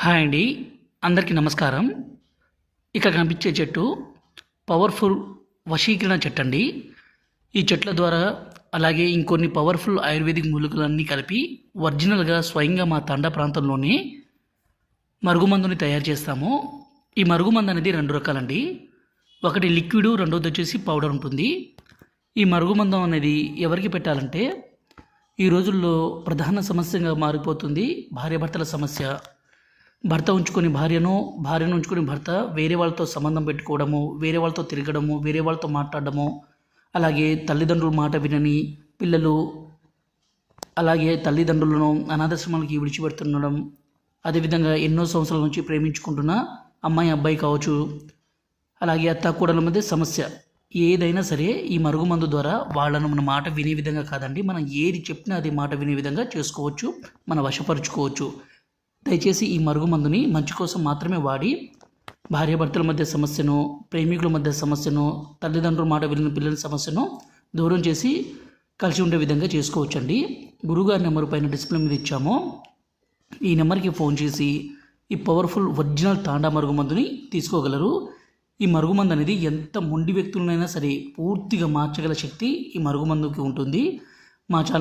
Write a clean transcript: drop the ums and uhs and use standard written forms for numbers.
Hi అండి. అందరికీ నమస్కారం. ఇక్కడ కనిపించే చెట్టు పవర్ఫుల్ వశీకరణ చెట్టు అండి. ఈ చెట్ల ద్వారా అలాగే ఇంకొన్ని పవర్ఫుల్ ఆయుర్వేదిక్ మూలికలన్నీ కలిపి ఒరిజినల్గా స్వయంగా మా తండా ప్రాంతంలోనే మరుగుమందుని తయారు చేస్తాము. ఈ మరుగుమందు అనేది 2 రకాలండి. ఒకటి లిక్విడ్, రెండోది వచ్చేసి పౌడర్ ఉంటుంది. ఈ మరుగుమందం అనేది ఎవరికి పెట్టాలంటే ఈ రోజుల్లో ప్రధాన సమస్యగా మారిపోతుంది భార్యాభర్తల సమస్య. భర్త ఉంచుకొని భార్యను, భార్యను ఉంచుకొని భర్త వేరే వాళ్ళతో సంబంధం పెట్టుకోవడము, వేరే వాళ్ళతో తిరగడము, వేరే వాళ్ళతో మాట్లాడడము, అలాగే తల్లిదండ్రుల మాట వినని పిల్లలు, అలాగే తల్లిదండ్రులను అనాథాశ్రమాలకి విడిచిపెడుతుండడం, అదేవిధంగా ఎన్నో సంవత్సరాల నుంచి ప్రేమించుకుంటున్న అమ్మాయి అబ్బాయి కావచ్చు, అలాగే అత్తాకోడల మధ్య సమస్య ఏదైనా సరే ఈ మరుగుమందు ద్వారా వాళ్ళను మన మాట వినే విధంగా కాదండి, మనం ఏది చెప్పినా అది మాట వినే విధంగా చేసుకోవచ్చు, మన వశపరుచుకోవచ్చు. దయచేసి ఈ మరుగుమందుని మంచి కోసం మాత్రమే వాడి భార్యాభర్తల మధ్య సమస్యను, ప్రేమికుల మధ్య సమస్యను, తల్లిదండ్రుల మాట విని పిల్లల సమస్యను దూరం చేసి కలిసి ఉండే విధంగా చేసుకోవచ్చండి. గురుగారి నెంబర్ పైన డిస్ప్లే మీద ఇచ్చాము. ఈ నెంబర్కి ఫోన్ చేసి ఈ పవర్ఫుల్ ఒరిజినల్ తాండా మరుగుమందుని తీసుకోగలరు. ఈ మరుగుమందు అనేది ఎంత మొండి వ్యక్తులనైనా సరే పూర్తిగా మార్చగల శక్తి ఈ మరుగుమందుకి ఉంటుంది. మా ఛానల్